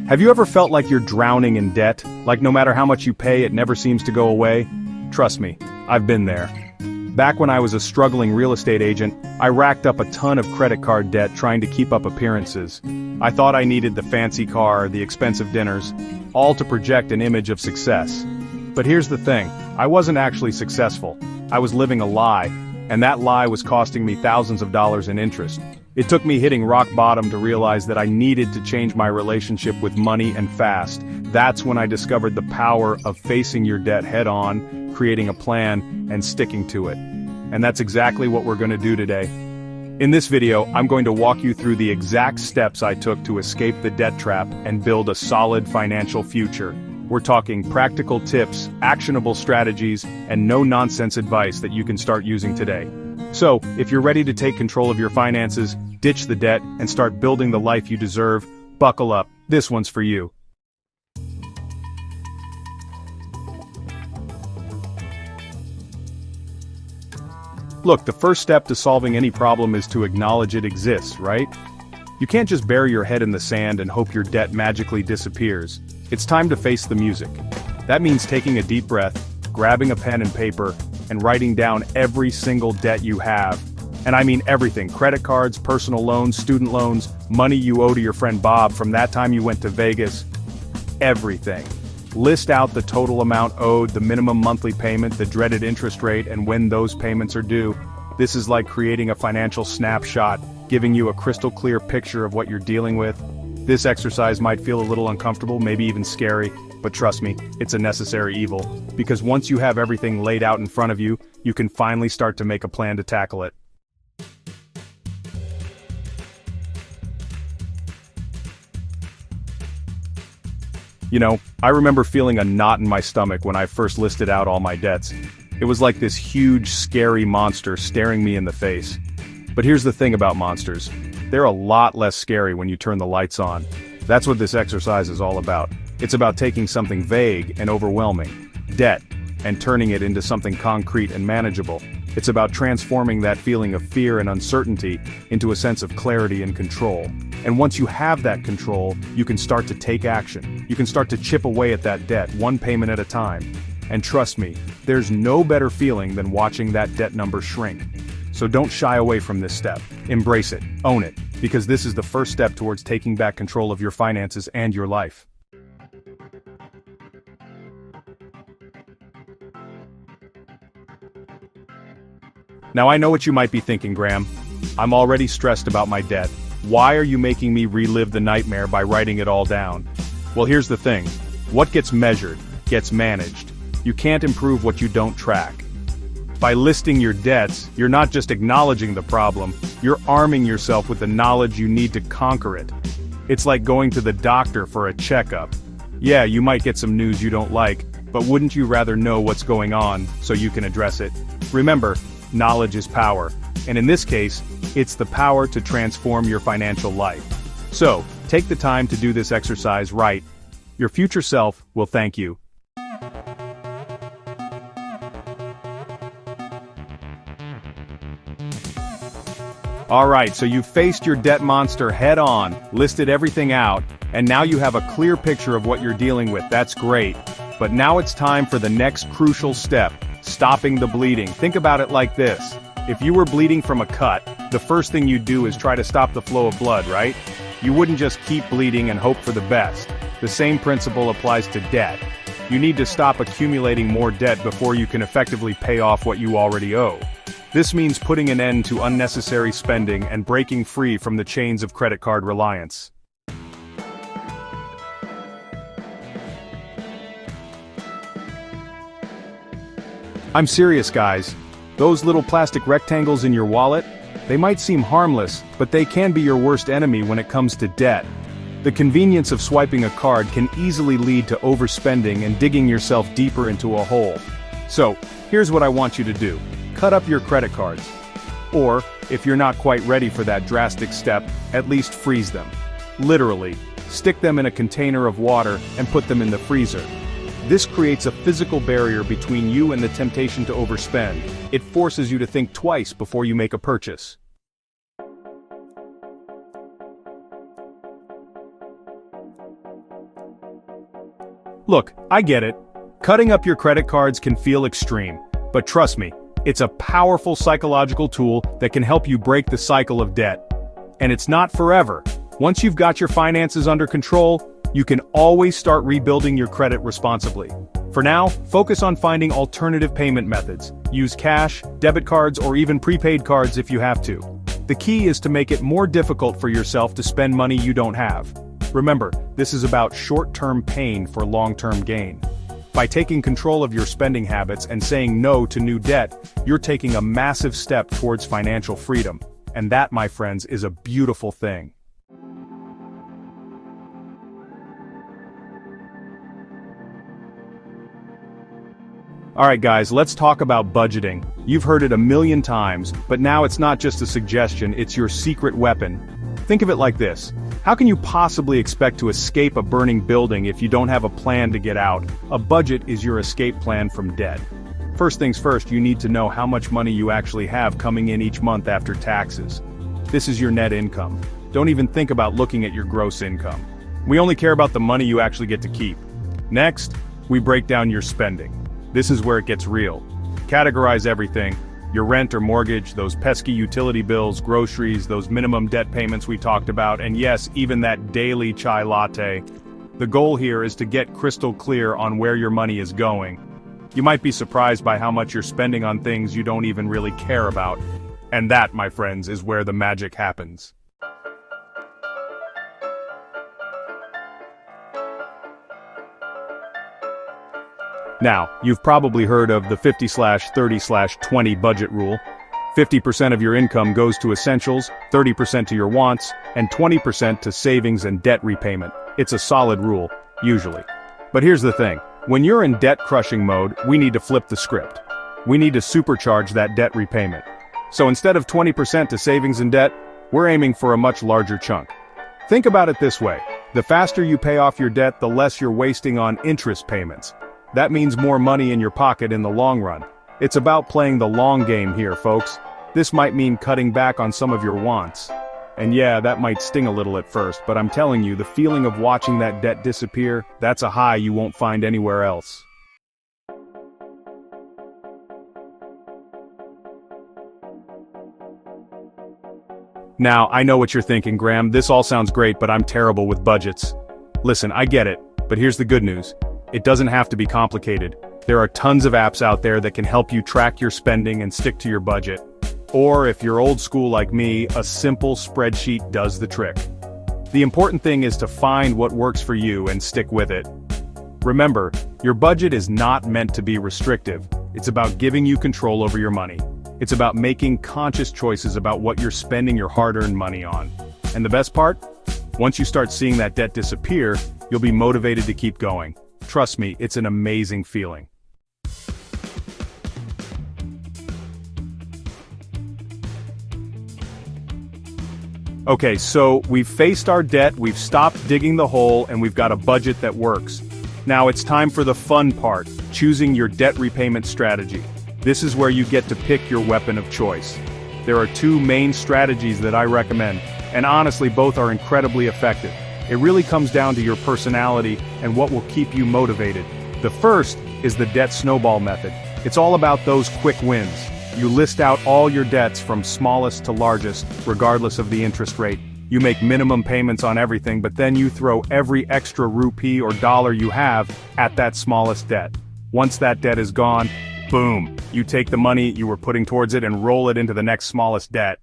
Have you ever felt like you're drowning in debt? Like no matter how much you pay, it never seems to go away? Trust me, I've been there. Back when I was a struggling real estate agent, I racked up a ton of credit card debt trying to keep up appearances. I thought I needed the fancy car, the expensive dinners, all to project an image of success. But here's the thing, I wasn't actually successful. I was living a lie, and that lie was costing me thousands of dollars in interest. It took me hitting rock bottom to realize that I needed to change my relationship with money and fast. That's when I discovered the power of facing your debt head-on, creating a plan, and sticking to it. And that's exactly what we're going to do today. In this video, I'm going to walk you through the exact steps I took to escape the debt trap and build a solid financial future. We're talking practical tips, actionable strategies, and no-nonsense advice that you can start using today. So, if you're ready to take control of your finances, ditch the debt, and start building the life you deserve, buckle up, this one's for you. Look, the first step to solving any problem is to acknowledge it exists, right? You can't just bury your head in the sand and hope your debt magically disappears. It's time to face the music. That means taking a deep breath, grabbing a pen and paper, and writing down every single debt you have. And I mean everything: credit cards, personal loans, student loans, money you owe to your friend Bob from that time you went to Vegas. Everything. List out the total amount owed, the minimum monthly payment, the dreaded interest rate, and when those payments are due. This is like creating a financial snapshot, giving you a crystal clear picture of what you're dealing with. This exercise might feel a little uncomfortable, maybe even scary, but trust me, it's a necessary evil. Because once you have everything laid out in front of you, you can finally start to make a plan to tackle it. You know, I remember feeling a knot in my stomach when I first listed out all my debts. It was like this huge, scary monster staring me in the face. But here's the thing about monsters. They're a lot less scary when you turn the lights on. That's what this exercise is all about. It's about taking something vague and overwhelming, debt, and turning it into something concrete and manageable. It's about transforming that feeling of fear and uncertainty into a sense of clarity and control. And once you have that control, you can start to take action. You can start to chip away at that debt, one payment at a time. And trust me, there's no better feeling than watching that debt number shrink. So don't shy away from this step. Embrace it, own it, because this is the first step towards taking back control of your finances and your life. Now I know what you might be thinking, Graham. I'm already stressed about my debt. Why are you making me relive the nightmare by writing it all down? Well, here's the thing. What gets measured, gets managed. You can't improve what you don't track. By listing your debts, you're not just acknowledging the problem, you're arming yourself with the knowledge you need to conquer it. It's like going to the doctor for a checkup. Yeah, you might get some news you don't like, but wouldn't you rather know what's going on so you can address it? Remember, knowledge is power, and in this case, it's the power to transform your financial life. So, take the time to do this exercise right. Your future self will thank you. Alright, so you've faced your debt monster head on, listed everything out, and now you have a clear picture of what you're dealing with. That's great. But now it's time for the next crucial step, stopping the bleeding. Think about it like this. If you were bleeding from a cut, the first thing you'd do is try to stop the flow of blood, right? You wouldn't just keep bleeding and hope for the best. The same principle applies to debt. You need to stop accumulating more debt before you can effectively pay off what you already owe. This means putting an end to unnecessary spending and breaking free from the chains of credit card reliance. I'm serious, guys. Those little plastic rectangles in your wallet, they might seem harmless, but they can be your worst enemy when it comes to debt. The convenience of swiping a card can easily lead to overspending and digging yourself deeper into a hole. So, here's what I want you to do. Cut up your credit cards. Or, if you're not quite ready for that drastic step, at least freeze them. Literally, stick them in a container of water and put them in the freezer. This creates a physical barrier between you and the temptation to overspend. It forces you to think twice before you make a purchase. Look, I get it. Cutting up your credit cards can feel extreme, but trust me, it's a powerful psychological tool that can help you break the cycle of debt. And it's not forever. Once you've got your finances under control, you can always start rebuilding your credit responsibly. For now, focus on finding alternative payment methods. Use cash, debit cards, or even prepaid cards if you have to. The key is to make it more difficult for yourself to spend money you don't have. Remember, this is about short-term pain for long-term gain. By taking control of your spending habits and saying no to new debt, you're taking a massive step towards financial freedom. And that, my friends, is a beautiful thing. Alright guys, let's talk about budgeting. You've heard it a million times, but now it's not just a suggestion, it's your secret weapon. Think of it like this. How can you possibly expect to escape a burning building if you don't have a plan to get out? A budget is your escape plan from debt. First things first, you need to know how much money you actually have coming in each month after taxes. This is your net income. Don't even think about looking at your gross income. We only care about the money you actually get to keep. Next, we break down your spending. This is where it gets real. Categorize everything. Your rent or mortgage, those pesky utility bills, groceries, those minimum debt payments we talked about, and yes, even that daily chai latte. The goal here is to get crystal clear on where your money is going. You might be surprised by how much you're spending on things you don't even really care about. And that, my friends, is where the magic happens. Now, you've probably heard of the 50/30/20 budget rule. 50% of your income goes to essentials, 30% to your wants, and 20% to savings and debt repayment. It's a solid rule, usually. But here's the thing. When you're in debt-crushing mode, we need to flip the script. We need to supercharge that debt repayment. So instead of 20% to savings and debt, we're aiming for a much larger chunk. Think about it this way. The faster you pay off your debt, the less you're wasting on interest payments. That means more money in your pocket in the long run. It's about playing the long game here, folks. This might mean cutting back on some of your wants. And yeah, that might sting a little at first, but I'm telling you, the feeling of watching that debt disappear, that's a high you won't find anywhere else. Now, I know what you're thinking, Graham, this all sounds great, but I'm terrible with budgets. Listen, I get it, but here's the good news. It doesn't have to be complicated. There are tons of apps out there that can help you track your spending and stick to your budget. Or if you're old school like me, a simple spreadsheet does the trick. The important thing is to find what works for you and stick with it. Remember, your budget is not meant to be restrictive. It's about giving you control over your money. It's about making conscious choices about what you're spending your hard-earned money on. And the best part? Once you start seeing that debt disappear, you'll be motivated to keep going. Trust me, it's an amazing feeling. Okay, so we've faced our debt, we've stopped digging the hole, and we've got a budget that works. Now it's time for the fun part, choosing your debt repayment strategy. This is where you get to pick your weapon of choice. There are two main strategies that I recommend, and honestly, both are incredibly effective. It really comes down to your personality and what will keep you motivated. The first is the debt snowball method. It's all about those quick wins. You list out all your debts from smallest to largest, regardless of the interest rate. You make minimum payments on everything, but then you throw every extra rupee or dollar you have at that smallest debt. Once that debt is gone, boom, you take the money you were putting towards it and roll it into the next smallest debt.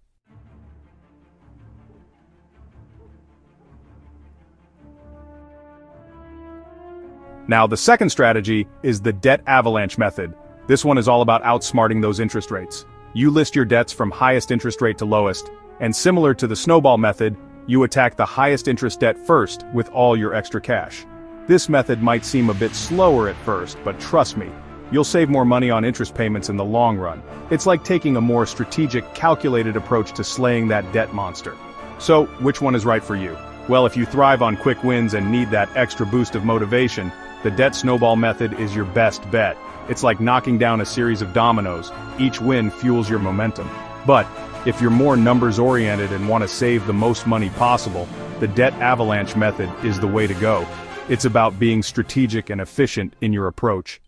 Now, the second strategy is the debt avalanche method. This one is all about outsmarting those interest rates. You list your debts from highest interest rate to lowest, and similar to the snowball method, you attack the highest interest debt first with all your extra cash. This method might seem a bit slower at first, but trust me, you'll save more money on interest payments in the long run. It's like taking a more strategic, calculated approach to slaying that debt monster. So, which one is right for you? Well, if you thrive on quick wins and need that extra boost of motivation, the debt snowball method is your best bet. It's like knocking down a series of dominoes. Each win fuels your momentum. But if you're more numbers-oriented and want to save the most money possible, the debt avalanche method is the way to go. It's about being strategic and efficient in your approach.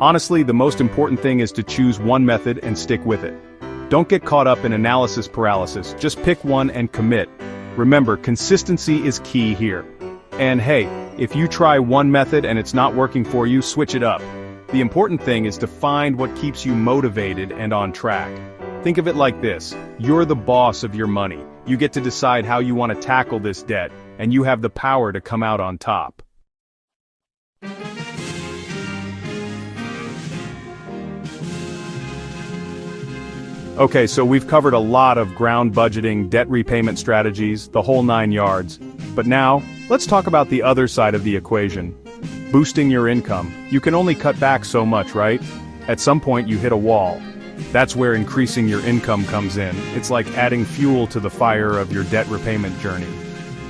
Honestly, the most important thing is to choose one method and stick with it. Don't get caught up in analysis paralysis, just pick one and commit. Remember, consistency is key here. And hey, if you try one method and it's not working for you, switch it up. The important thing is to find what keeps you motivated and on track. Think of it like this: you're the boss of your money. You get to decide how you want to tackle this debt, and you have the power to come out on top. Okay, so we've covered a lot of ground budgeting, debt repayment strategies, the whole 9 yards. But now, let's talk about the other side of the equation. Boosting your income. You can only cut back so much, right? At some point you hit a wall. That's where increasing your income comes in. It's like adding fuel to the fire of your debt repayment journey.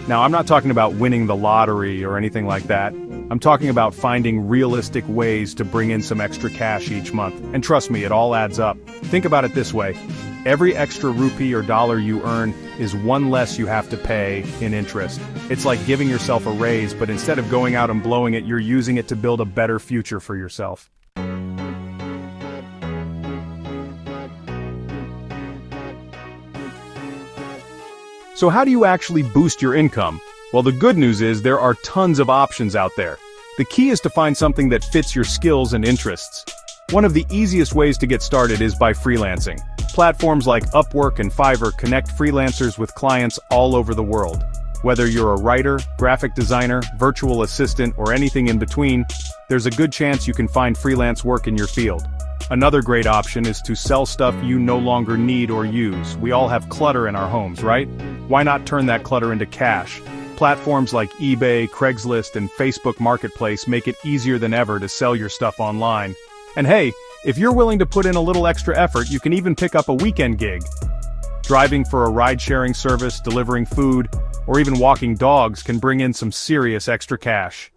Now, I'm not talking about winning the lottery or anything like that. I'm talking about finding realistic ways to bring in some extra cash each month. And trust me, it all adds up. Think about it this way: every extra rupee or dollar you earn is one less you have to pay in interest. It's like giving yourself a raise, but instead of going out and blowing it, you're using it to build a better future for yourself. So how do you actually boost your income? Well, the good news is there are tons of options out there. The key is to find something that fits your skills and interests. One of the easiest ways to get started is by freelancing. Platforms like Upwork and Fiverr connect freelancers with clients all over the world. Whether you're a writer, graphic designer, virtual assistant, or anything in between, there's a good chance you can find freelance work in your field. Another great option is to sell stuff you no longer need or use. We all have clutter in our homes, right? Why not turn that clutter into cash? Platforms like eBay, Craigslist, and Facebook Marketplace make it easier than ever to sell your stuff online. And hey, if you're willing to put in a little extra effort, you can even pick up a weekend gig. Driving for a ride-sharing service, delivering food, or even walking dogs can bring in some serious extra cash.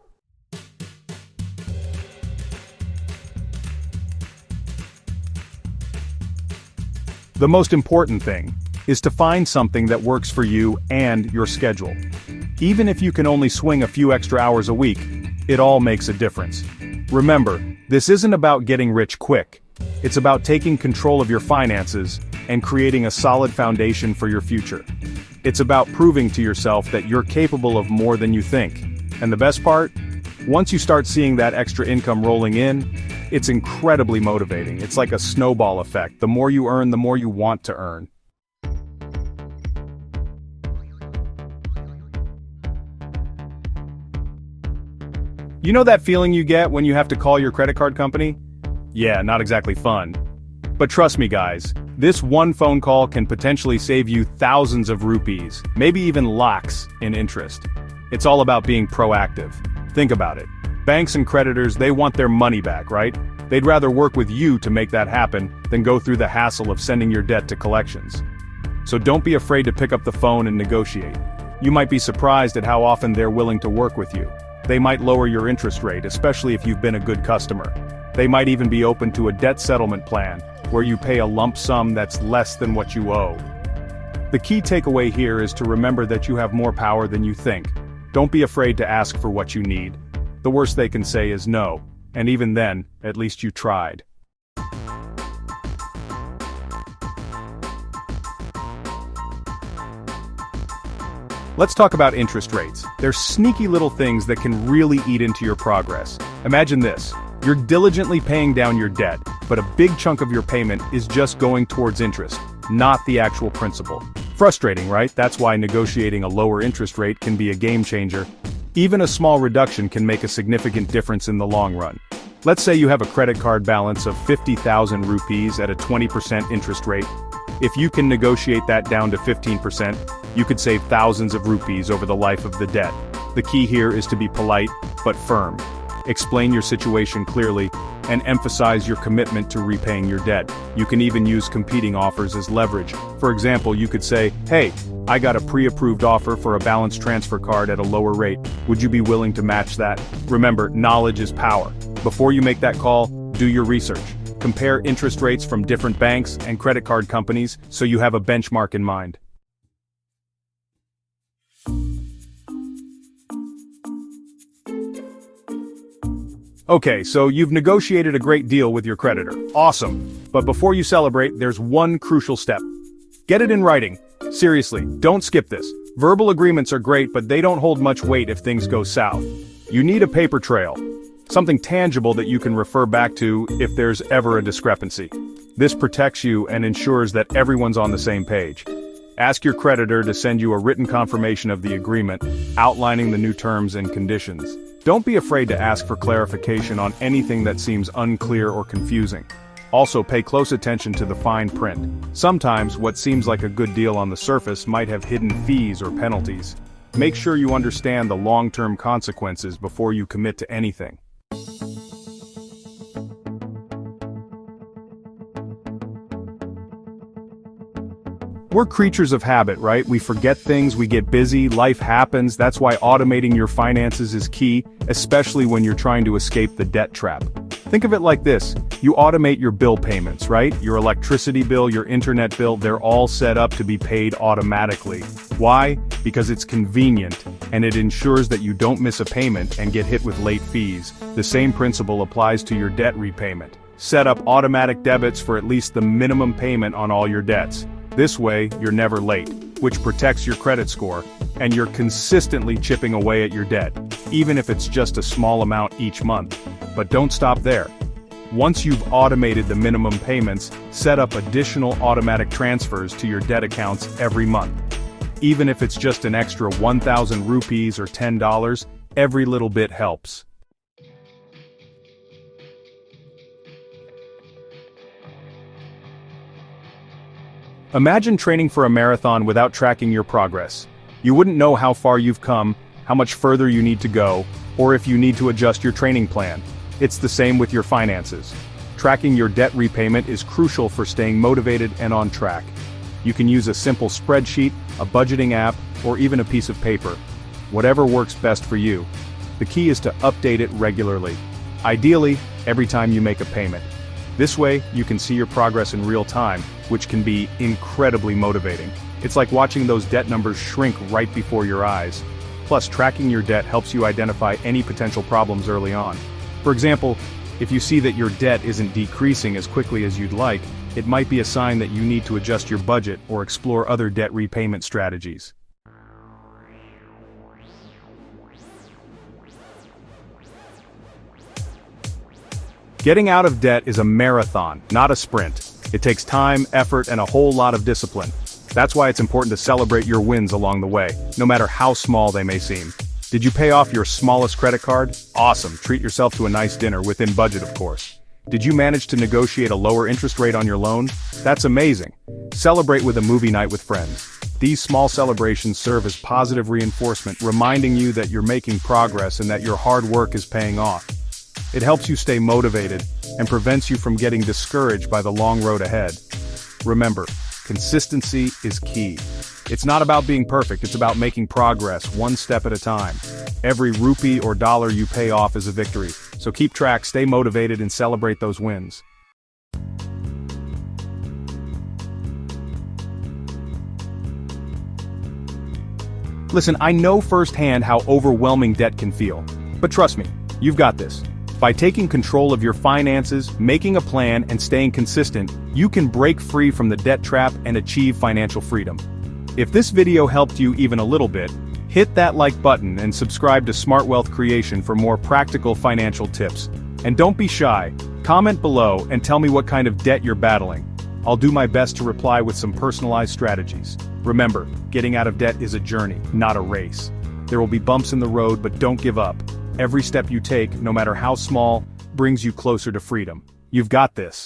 The most important thing is to find something that works for you and your schedule. Even if you can only swing a few extra hours a week, it all makes a difference. Remember, this isn't about getting rich quick. It's about taking control of your finances and creating a solid foundation for your future. It's about proving to yourself that you're capable of more than you think. And the best part? Once you start seeing that extra income rolling in, it's incredibly motivating. It's like a snowball effect. The more you earn, the more you want to earn. You know that feeling you get when you have to call your credit card company? Yeah, not exactly fun. But trust me guys, this one phone call can potentially save you thousands of rupees, maybe even lakhs in interest. It's all about being proactive. Think about it. Banks and creditors, they want their money back, right? They'd rather work with you to make that happen than go through the hassle of sending your debt to collections. So don't be afraid to pick up the phone and negotiate. You might be surprised at how often they're willing to work with you. They might lower your interest rate, especially if you've been a good customer. They might even be open to a debt settlement plan, where you pay a lump sum that's less than what you owe. The key takeaway here is to remember that you have more power than you think. Don't be afraid to ask for what you need. The worst they can say is no, and even then, at least you tried. Let's talk about interest rates. They're sneaky little things that can really eat into your progress. Imagine this: you're diligently paying down your debt, but a big chunk of your payment is just going towards interest, not the actual principal. Frustrating, right? That's why negotiating a lower interest rate can be a game changer. Even a small reduction can make a significant difference in the long run. Let's say you have a credit card balance of 50,000 rupees at a 20% interest rate. If you can negotiate that down to 15%, you could save thousands of rupees over the life of the debt. The key here is to be polite, but firm. Explain your situation clearly, and emphasize your commitment to repaying your debt. You can even use competing offers as leverage. For example, you could say, "Hey, I got a pre-approved offer for a balance transfer card at a lower rate. Would you be willing to match that?" Remember, knowledge is power. Before you make that call, do your research. Compare interest rates from different banks and credit card companies so you have a benchmark in mind. Okay, so you've negotiated a great deal with your creditor. Awesome. But before you celebrate, there's one crucial step. Get it in writing. Seriously, don't skip this. Verbal agreements are great, but they don't hold much weight if things go south. You need a paper trail. Something tangible that you can refer back to if there's ever a discrepancy. This protects you and ensures that everyone's on the same page. Ask your creditor to send you a written confirmation of the agreement, outlining the new terms and conditions. Don't be afraid to ask for clarification on anything that seems unclear or confusing. Also, pay close attention to the fine print. Sometimes, what seems like a good deal on the surface might have hidden fees or penalties. Make sure you understand the long-term consequences before you commit to anything. We're creatures of habit, right? We forget things, we get busy, life happens. That's why automating your finances is key, especially when you're trying to escape the debt trap. Think of it like this. You automate your bill payments, right? Your electricity bill, your internet bill, they're all set up to be paid automatically. Why? Because it's convenient, and it ensures that you don't miss a payment and get hit with late fees. The same principle applies to your debt repayment. Set up automatic debits for at least the minimum payment on all your debts. This way, you're never late, which protects your credit score, and you're consistently chipping away at your debt, even if it's just a small amount each month. But don't stop there. Once you've automated the minimum payments, set up additional automatic transfers to your debt accounts every month. Even if it's just an extra 1,000 rupees or $10, every little bit helps. Imagine training for a marathon without tracking your progress. You wouldn't know how far you've come, how much further you need to go, or if you need to adjust your training plan. It's the same with your finances. Tracking your debt repayment is crucial for staying motivated and on track. You can use a simple spreadsheet, a budgeting app, or even a piece of paper. Whatever works best for you. The key is to update it regularly. Ideally, every time you make a payment. This way, you can see your progress in real time, which can be incredibly motivating. It's like watching those debt numbers shrink right before your eyes. Plus, tracking your debt helps you identify any potential problems early on. For example, if you see that your debt isn't decreasing as quickly as you'd like, it might be a sign that you need to adjust your budget or explore other debt repayment strategies. Getting out of debt is a marathon, not a sprint. It takes time, effort, and a whole lot of discipline. That's why it's important to celebrate your wins along the way, no matter how small they may seem. Did you pay off your smallest credit card? Awesome, treat yourself to a nice dinner, within budget of course. Did you manage to negotiate a lower interest rate on your loan? That's amazing. Celebrate with a movie night with friends. These small celebrations serve as positive reinforcement, reminding you that you're making progress and that your hard work is paying off. It helps you stay motivated and prevents you from getting discouraged by the long road ahead. Remember, consistency is key. It's not about being perfect, it's about making progress one step at a time. Every rupee or dollar you pay off is a victory, so keep track, stay motivated, and celebrate those wins. Listen, I know firsthand how overwhelming debt can feel, but trust me, you've got this. By taking control of your finances, making a plan, and staying consistent, you can break free from the debt trap and achieve financial freedom. If this video helped you even a little bit, hit that like button and subscribe to Smart Wealth Creation for more practical financial tips. And don't be shy, comment below and tell me what kind of debt you're battling. I'll do my best to reply with some personalized strategies. Remember, getting out of debt is a journey, not a race. There will be bumps in the road, but don't give up. Every step you take, no matter how small, brings you closer to freedom. You've got this.